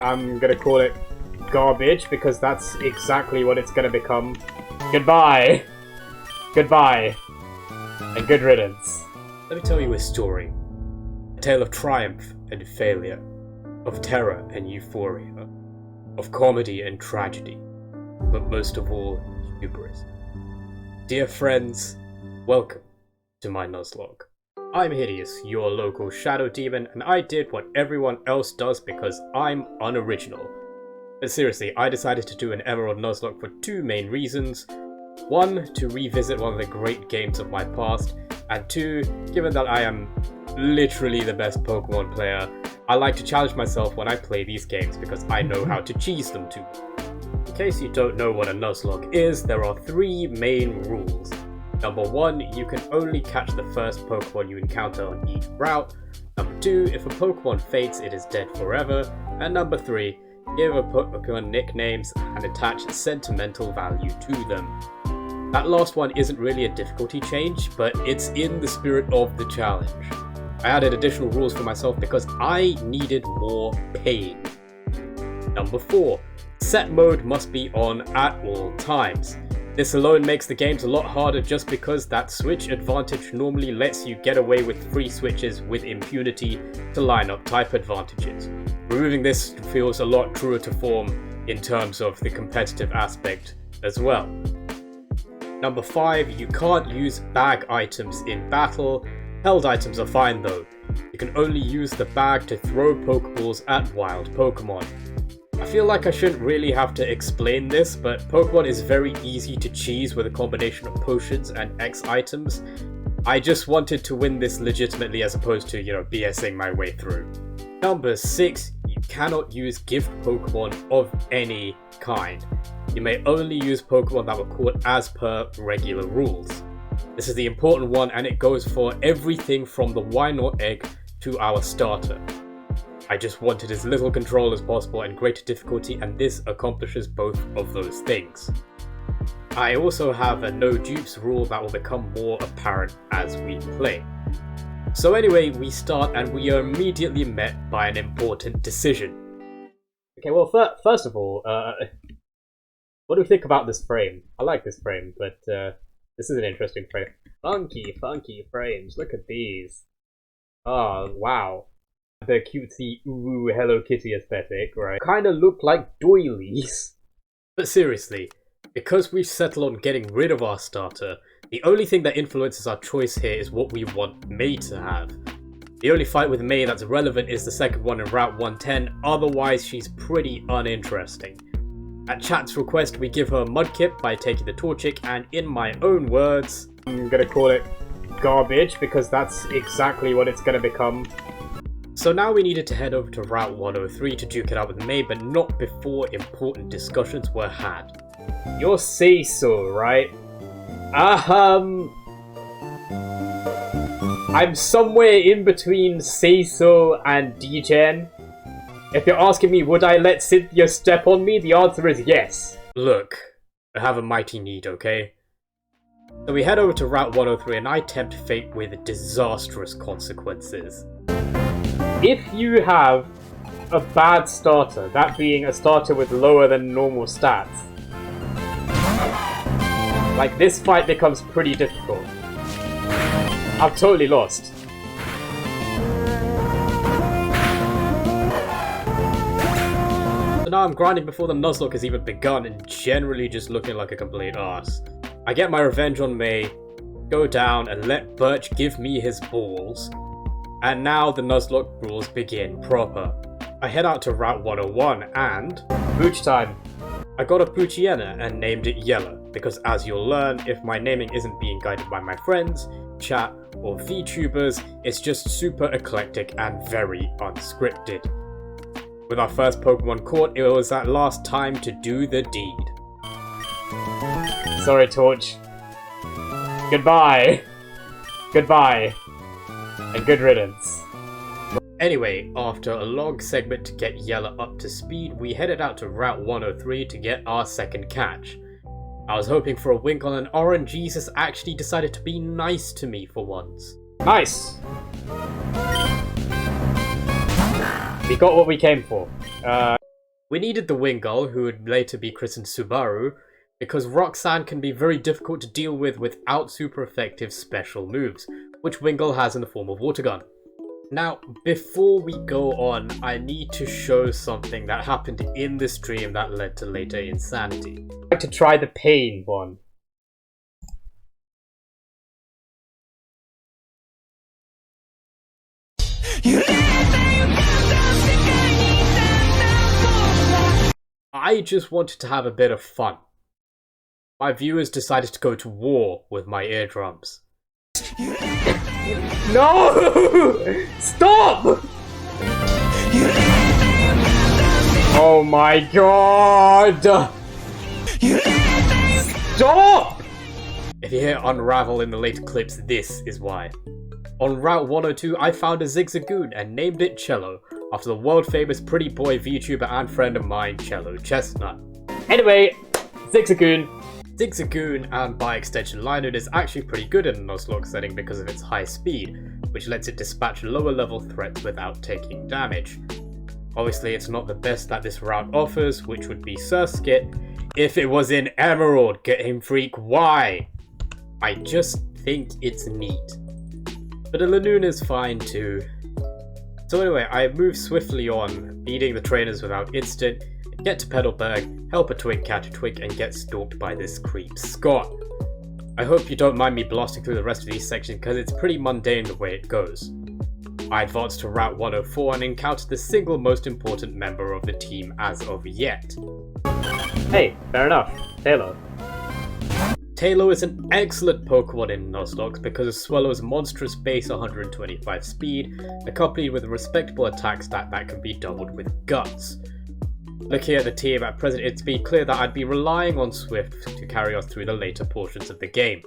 I'm gonna call it garbage because that's exactly what it's gonna become. Goodbye! Goodbye. And good riddance. Let me tell you a story. A tale of triumph and failure. Of terror and euphoria. Of comedy and tragedy. But most of all, hubris. Dear friends, welcome to my Nuzlocke. I'm Hideous, your local shadow demon, and I did what everyone else does because I'm unoriginal. But seriously, I decided to do an Emerald Nuzlocke for two main reasons. One, to revisit one of the great games of my past, and two, given that I am literally the best Pokemon player, I like to challenge myself when I play these games because I know how to cheese them too. In case you don't know what a Nuzlocke is, there are three main rules. Number 1, you can only catch the first Pokemon you encounter on each route. Number 2, if a Pokemon faints, it is dead forever. And number 3, give a Pokemon nicknames and attach sentimental value to them. That last one isn't really a difficulty change, but it's in the spirit of the challenge. I added additional rules for myself because I needed more pain. Number 4, set mode must be on at all times. This alone makes the games a lot harder just because that switch advantage normally lets you get away with free switches with impunity to line up type advantages. Removing this feels a lot truer to form in terms of the competitive aspect as well. Number 5, you can't use bag items in battle. Held items are fine though. You can only use the bag to throw Pokeballs at wild Pokemon. I feel like I shouldn't really have to explain this, but Pokemon is very easy to cheese with a combination of potions and X items. I just wanted to win this legitimately as opposed to, BSing my way through. Number 6, you cannot use gift Pokemon of any kind. You may only use Pokemon that were caught as per regular rules. This is the important one, and it goes for everything from the Why Not Egg to our starter. I just wanted as little control as possible and greater difficulty, and this accomplishes both of those things. I also have a no dupes rule that will become more apparent as we play. So anyway, we start and we are immediately met by an important decision. Okay, well, first of all, what do we think about this frame? I like this frame, but this is an interesting frame. Funky frames, look at these. Oh, wow. The cutesy ooh Hello Kitty aesthetic, right? Kinda look like doilies. But seriously, because we've settled on getting rid of our starter, the only thing that influences our choice here is what we want May to have. The only fight with May that's relevant is the second one in Route 110, otherwise she's pretty uninteresting. At chat's request, we give her Mudkip by taking the Torchic, and in my own words, I'm gonna call it garbage because that's exactly what it's gonna become. So now we needed to head over to Route 103 to duke it out with May, but not before important discussions were had. You're Cecil, right? I'm somewhere in between Cecil and Degen. If you're asking me, would I let Cynthia step on me? The answer is yes. Look, I have a mighty need, okay? So we head over to Route 103 and I tempt fate with disastrous consequences. If you have a bad starter, that being a starter with lower than normal stats, like this fight becomes pretty difficult. I've totally lost. So now I'm grinding before the Nuzlocke has even begun and generally just looking like a complete arse. I get my revenge on May, go down and let Birch give me his balls. And now the Nuzlocke rules begin proper. I head out to Route 101 and... Pooch time! I got a Poochiena and named it Yellow, because as you'll learn, if my naming isn't being guided by my friends, chat, or VTubers, it's just super eclectic and very unscripted. With our first Pokemon caught, it was at last time to do the deed. Sorry, Torch. Goodbye! Goodbye. And good riddance. Anyway, after a long segment to get Yellow up to speed, we headed out to Route 103 to get our second catch. I was hoping for a wink on an RNGesus actually decided to be nice to me for once. Nice! We got what we came for. We needed the Wingull, who would later be christened Subaru, because Roxanne can be very difficult to deal with without super effective special moves, which Wingull has in the form of Water Gun. Now, before we go on, I need to show something that happened in the stream that led to later insanity. I'd like to try the pain one. I just wanted to have a bit of fun. My viewers decided to go to war with my eardrums. No! Stop! Oh my god! Stop! If you hear Unravel in the later clips, this is why. On Route 102, I found a Zigzagoon and named it Cello, after the world-famous pretty boy VTuber and friend of mine, Cello Chestnut. Anyway, Zigzagoon. Zigzagoon, and by extension Linoon, is actually pretty good in a Nuzlocke setting because of its high speed, which lets it dispatch lower level threats without taking damage. Obviously it's not the best that this route offers, which would be Surskit if it was in Emerald. Game Freak, why? I just think it's neat. But a Linoon is fine too. So anyway, I move swiftly on, beating the trainers without instant, get to Petalburg, help a twig catch a twig, and get stalked by this creep Scott. I hope you don't mind me blasting through the rest of these sections because it's pretty mundane the way it goes. I advanced to Route 104 and encountered the single most important member of the team as of yet. Hey, fair enough. Taylor. Taylor is an excellent Pokemon in Nuzlocke because of Swellow's monstrous base 125 speed, accompanied with a respectable attack stat that can be doubled with Guts. Looking at the team at present, it's been clear that I'd be relying on Swift to carry us through the later portions of the game.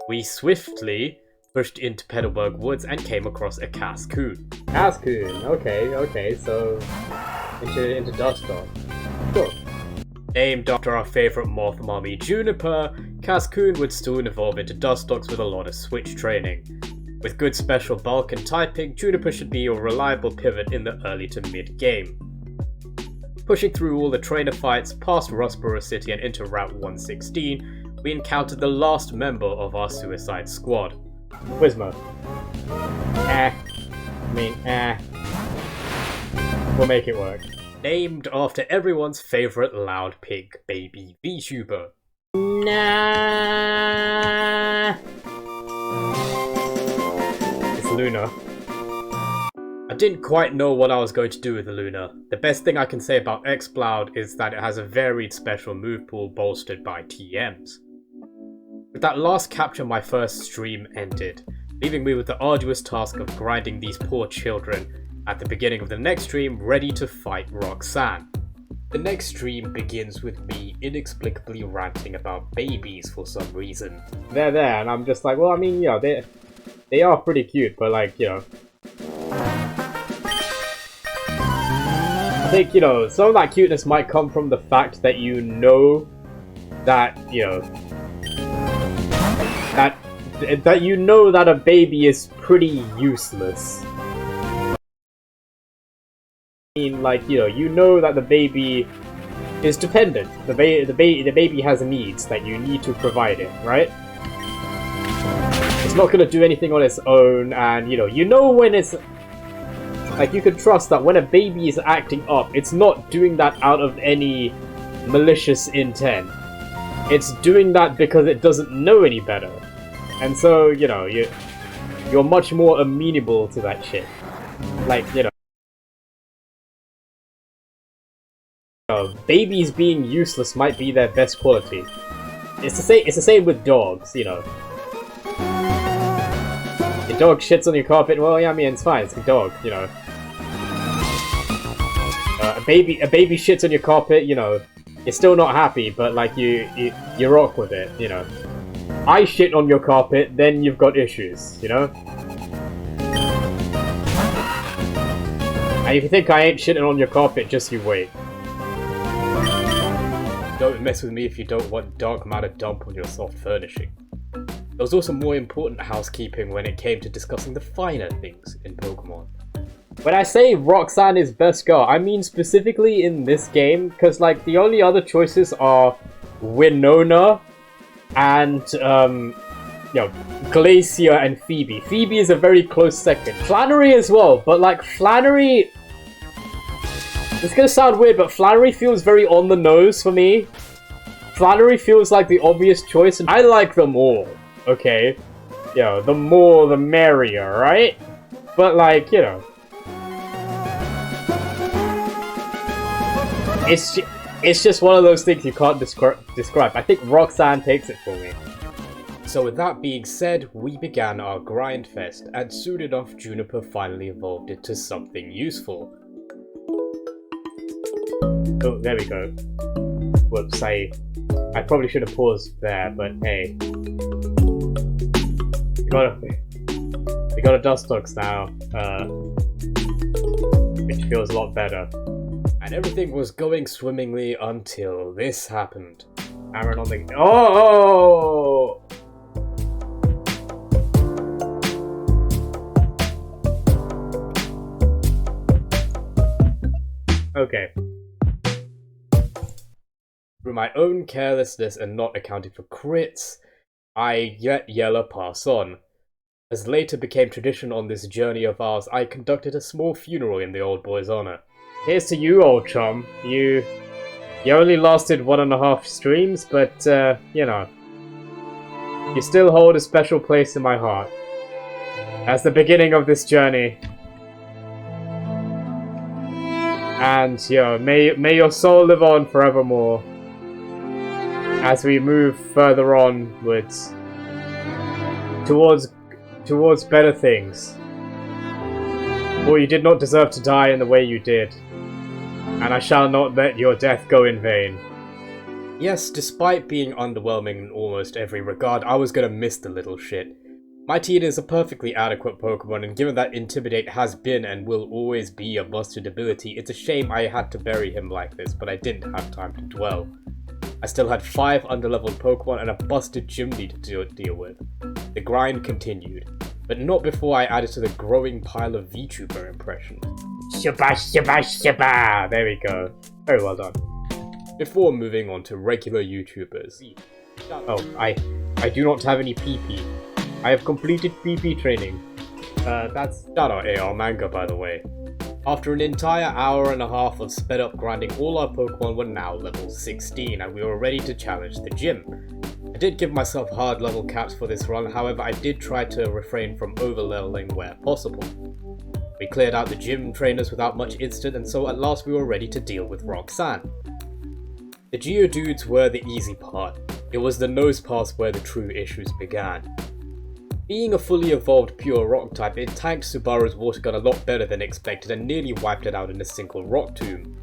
We swiftly pushed into Petalburg Woods and came across a Cascoon. Cascoon, okay, so into Dustar. Cool. Named after our favourite moth mommy Juniper, Cascoon would soon evolve into Dustox with a lot of switch training. With good special bulk and typing, Juniper should be a reliable pivot in the early to mid game. Pushing through all the trainer fights, past Rustboro City and into Route 116, we encountered the last member of our suicide squad. Whismo. We'll make it work. Named after everyone's favourite loud pig baby VTuber. Nah. It's Luna. I didn't quite know what I was going to do with the Luna. The best thing I can say about Exploud is that it has a varied special move pool bolstered by TMs. With that last capture, my first stream ended, leaving me with the arduous task of grinding these poor children at the beginning of the next stream, ready to fight Roxanne. The next stream begins with me inexplicably ranting about babies for some reason. They're there, and I'm just like, well, I mean, you know, they are pretty cute, but like, you know, I think, you know, some of that cuteness might come from the fact that you know that, you know, that you know that a baby is pretty useless. I mean, like, you know that the baby is dependent. The baby has needs that you need to provide it, right? It's not gonna do anything on its own, and you know when it's like, you can trust that when a baby is acting up, it's not doing that out of any malicious intent. It's doing that because it doesn't know any better, and so you know you're much more amenable to that shit. Like, you know. Babies being useless might be their best quality. It's the same with dogs, you know. Your dog shits on your carpet, well, yeah, I mean, it's fine, it's a dog, you know. A baby shits on your carpet, you know, you're still not happy, but like you rock with it, you know. I shit on your carpet, then you've got issues, you know. And if you think I ain't shitting on your carpet, just you wait. Don't mess with me if you don't want dark matter dump on your soft furnishing. There was also more important housekeeping when it came to discussing the finer things in Pokemon. When I say Roxanne is best girl, I mean specifically in this game, because like the only other choices are Winona and Glacier and Phoebe. Phoebe is a very close second. Flannery as well, but like Flannery, it's gonna sound weird, but Flannery feels very on the nose for me. Flannery feels like the obvious choice, and I like them all. Okay, the more the merrier, right? But like it's just one of those things you can't describe. I think Roxanne takes it for me. So with that being said, we began our grind fest, and soon enough Juniper finally evolved into something useful. Oh, there we go. Whoops, I probably should have paused there, but hey. We got a Dustox now, which feels a lot better. And everything was going swimmingly until this happened. Aaron on the... Oh! Okay. Through my own carelessness and not accounting for crits, I let Yella pass on. As later became tradition on this journey of ours, I conducted a small funeral in the old boy's honor. Here's to you, old chum. You only lasted 1.5 streams, but, you still hold a special place in my heart. As the beginning of this journey. And, may your soul live on forevermore. As we move further onwards. Towards better things. For you did not deserve to die in the way you did. And I shall not let your death go in vain. Yes, despite being underwhelming in almost every regard, I was gonna miss the little shit. Mightyena is a perfectly adequate Pokemon, and given that Intimidate has been and will always be a busted ability, it's a shame I had to bury him like this, but I didn't have time to dwell. I still had 5 underleveled Pokemon and a busted gym lead to deal with. The grind continued, but not before I added to the growing pile of VTuber impressions. Shabba, shabba, shabba! There we go. Very well done. Before moving on to regular YouTubers. Oh, I do not have any PP. I have completed PP training. That's... Shout out AR Manga, by the way. After an entire hour and a half of sped up grinding, all our Pokemon were now level 16 and we were ready to challenge the gym. I did give myself hard level caps for this run, however I did try to refrain from over-leveling where possible. We cleared out the gym trainers without much incident, and so at last we were ready to deal with Roxanne. The Geodudes were the easy part. It was the nose pass where the true issues began. Being a fully evolved pure rock type, it tanked Subaru's water gun a lot better than expected and nearly wiped it out in a single rock tomb.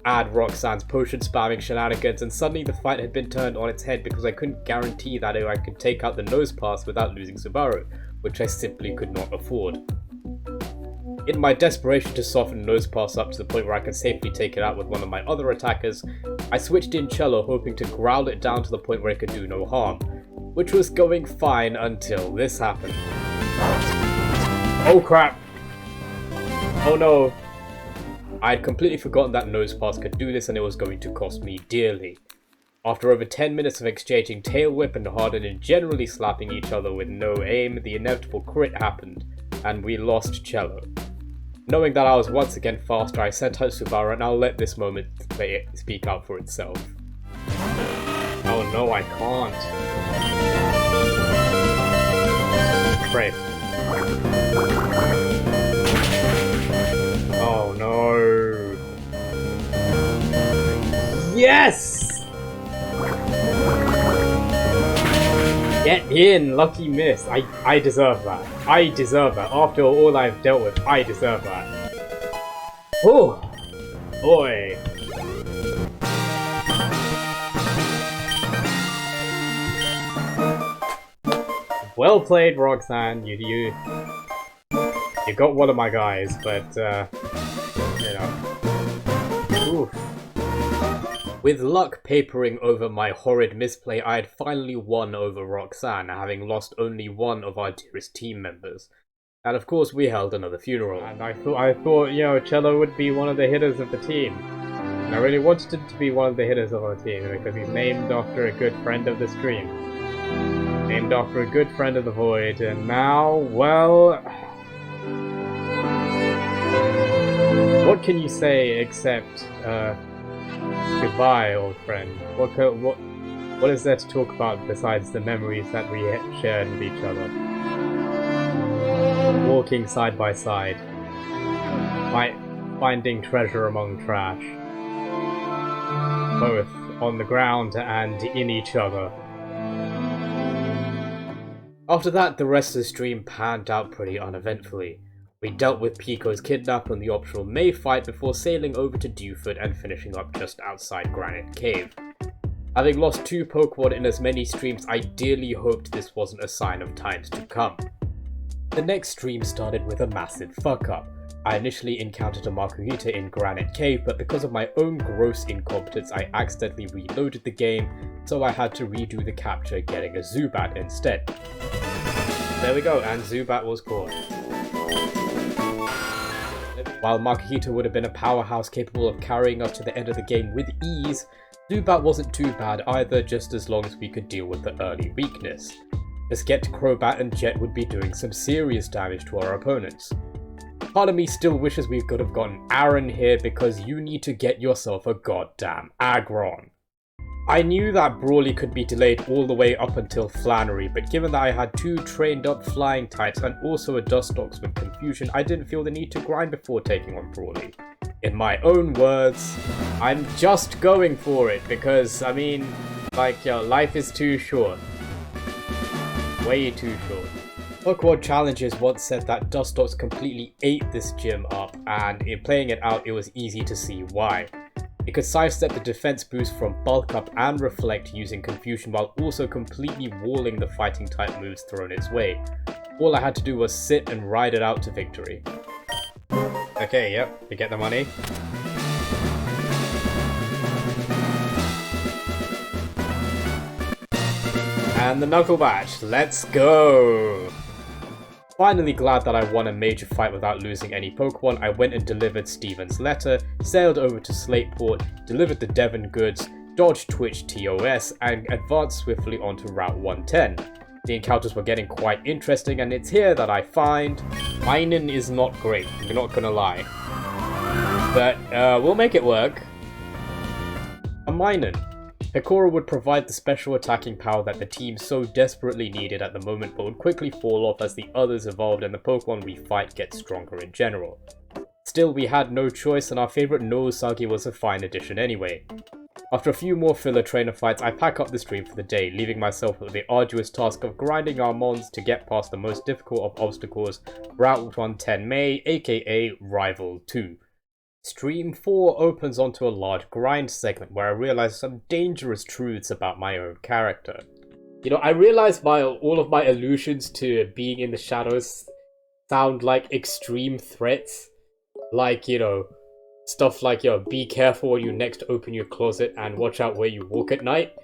Add Roxanne's potion spamming shenanigans and suddenly the fight had been turned on its head because I couldn't guarantee that I could take out the nose pass without losing Subaru, which I simply could not afford. In my desperation to soften nose pass up to the point where I could safely take it out with one of my other attackers, I switched in Cello hoping to growl it down to the point where it could do no harm, which was going fine until this happened. Oh crap! Oh no! I had completely forgotten that nose pass could do this and it was going to cost me dearly. After over 10 minutes of exchanging tail whip and harden and generally slapping each other with no aim, the inevitable crit happened, and we lost Cello. Knowing that I was once again faster, I sent out Subaru, and I'll let this moment speak out for itself. Oh no, I can't. Pray. Oh no. Yes! Get in, lucky miss. I deserve that. I deserve that. After all I've dealt with, I deserve that. Oh, boy. Well played, Roxanne. You got one of my guys, but oof. With luck papering over my horrid misplay, I had finally won over Roxanne, having lost only one of our dearest team members. And of course we held another funeral. And I thought, you know, Cello would be one of the hitters of the team. And I really wanted him to be one of the hitters of our team because he's named after a good friend of the stream. Named after a good friend of the Void, and now, well... What can you say except, goodbye, old friend? What is there to talk about besides the memories that we shared with each other? Walking side by side. Finding treasure among trash. Both on the ground and in each other. After that, the rest of the stream panned out pretty uneventfully. We dealt with Pico's kidnap and the optional May fight before sailing over to Dewford and finishing up just outside Granite Cave. Having lost 2 Pokemon in as many streams, I dearly hoped this wasn't a sign of times to come. The next stream started with a massive fuck-up. I initially encountered a Makuhita in Granite Cave, but because of my own gross incompetence, I accidentally reloaded the game, so I had to redo the capture, getting a Zubat instead. There we go, and Zubat was caught. While Makuhita would have been a powerhouse capable of carrying us to the end of the game with ease, Zubat wasn't too bad either, just as long as we could deal with the early weakness. Esket, Crobat and Jet would be doing some serious damage to our opponents. Part of me still wishes we could have gotten Aaron here because you need to get yourself a goddamn Aggron. I knew that Brawly could be delayed all the way up until Flannery, but given that I had 2 trained up flying types and also a Dustox with Confusion, I didn't feel the need to grind before taking on Brawly. In my own words, I'm just going for it because, I mean, like, life is too short. Way too short. Pokemon Challenges once said that Dustox completely ate this gym up, and in playing it out, it was easy to see why. It could sidestep the defense boost from Bulk Up and Reflect using Confusion while also completely walling the fighting type moves thrown its way. All I had to do was sit and ride it out to victory. Okay, yep, we get the money. And the Knuckle Bash, let's go! Finally glad that I won a major fight without losing any Pokemon, I went and delivered Steven's letter, sailed over to Slateport, delivered the Devon goods, dodged Twitch TOS, and advanced swiftly onto Route 110. The encounters were getting quite interesting, and it's here that I find Minun is not great, I'm not gonna lie. But we'll make it work. A Minun. Pekora would provide the special attacking power that the team so desperately needed at the moment, but would quickly fall off as the others evolved and the Pokemon we fight get stronger in general. Still, we had no choice and our favourite Nosagi was a fine addition anyway. After a few more filler trainer fights, I pack up the stream for the day, leaving myself with the arduous task of grinding our mons to get past the most difficult of obstacles, Route 110 May, aka Rival 2. Stream 4 opens onto a large grind segment where I realize some dangerous truths about my own character. You know, I realize all of my allusions to being in the shadows sound like extreme threats. Like, you know, stuff like, yo, be careful when you next open your closet and watch out where you walk at night.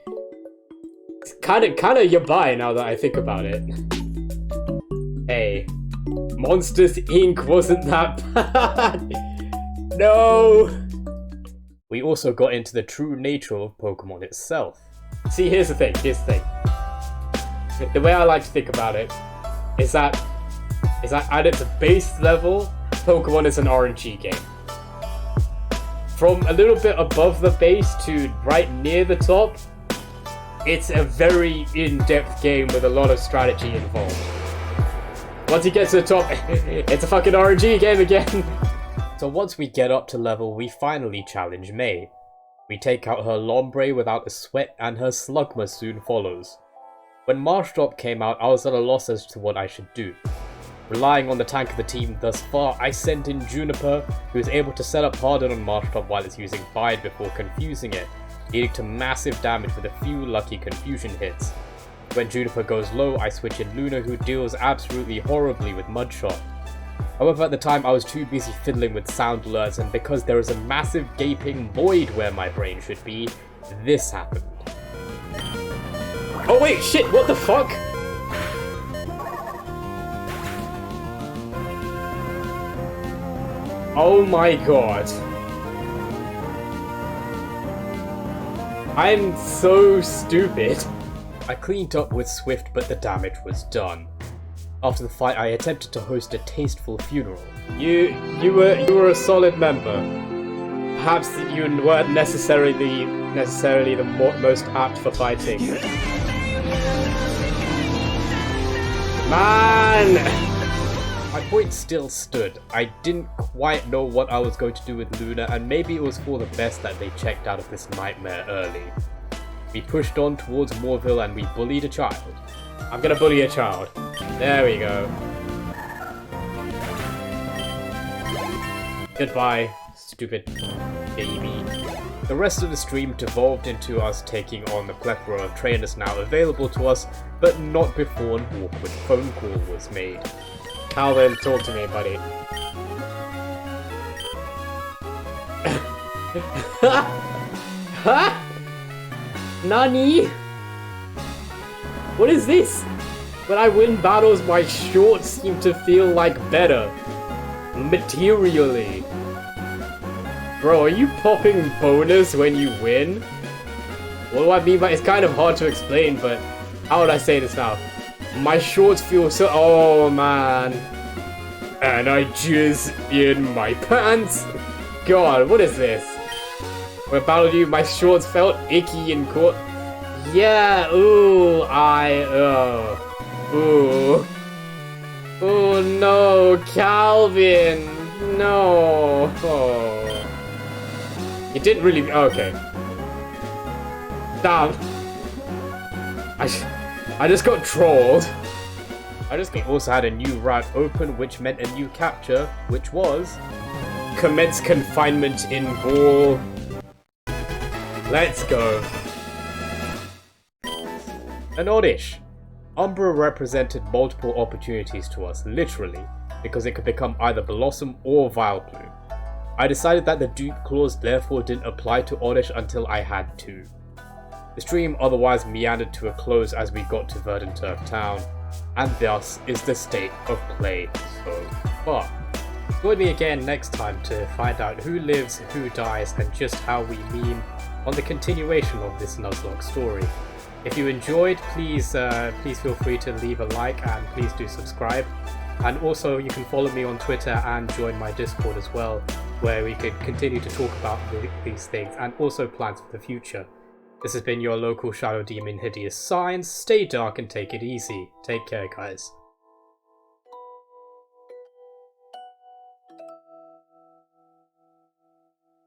It's kinda yabai now that I think about it. Hey, Monsters Inc. wasn't that bad. No! We also got into the true nature of Pokemon itself. See, here's the thing. The way I like to think about it is that at its base level, Pokemon is an RNG game. From a little bit above the base to right near the top, it's a very in-depth game with a lot of strategy involved. Once you get to the top, it's a fucking RNG game again. So once we get up to level, we finally challenge May. We take out her Lombre without a sweat and her Slugma soon follows. When Marshtomp came out, I was at a loss as to what I should do. Relying on the tank of the team thus far, I sent in Juniper, who is able to set up Harden on Marshtomp while it's using Bide before confusing it, leading to massive damage with a few lucky confusion hits. When Juniper goes low, I switch in Luna, who deals absolutely horribly with Mudshot. However, at the time I was too busy fiddling with sound alerts, and because there is a massive gaping void where my brain should be, this happened. Oh wait, shit, what the fuck? Oh my god. I'm so stupid. I cleaned up with Swift, but the damage was done. After the fight, I attempted to host a tasteful funeral. You were a solid member. Perhaps you weren't necessarily the most apt for fighting. Man! My point still stood. I didn't quite know what I was going to do with Luna, and maybe it was for the best that they checked out of this nightmare early. We pushed on towards Moorville and we bullied a child. I'm gonna bully a child. There we go. Goodbye, stupid baby. The rest of the stream devolved into us taking on the plethora of trainers now available to us, but not before an awkward phone call was made. Calvin, talk to me, buddy. Ha! Nani? What is this? When I win battles, my shorts seem to feel like better. Materially. Bro, are you popping bonus when you win? What do I mean by... It's kind of hard to explain, but... How would I say this now? My shorts feel so... Oh, man. And I jizz in my pants. God, what is this? When I battled you, my shorts felt icky and cold. Yeah, ooh, ooh. Oh no, Calvin. No. Oh. It didn't really... Okay. Damn. I just got trolled. We also had a new route open, which meant a new capture, which was... Commence confinement in Gaul. Let's go. An oddish. Umbra represented multiple opportunities to us, literally, because it could become either Blossom or Vileplume. I decided that the dupe clause therefore didn't apply to Oddish until I had to. The stream otherwise meandered to a close as we got to Verdanturf Town, and thus is the state of play so far. Join me again next time to find out who lives, who dies, and just how we meme on the continuation of this Nuzlocke story. If you enjoyed, please feel free to leave a like and please do subscribe. And also you can follow me on Twitter and join my Discord as well, where we could continue to talk about these things and also plans for the future. This has been your local Shadow Demon Hideous Signs. Stay dark and take it easy. Take care, guys.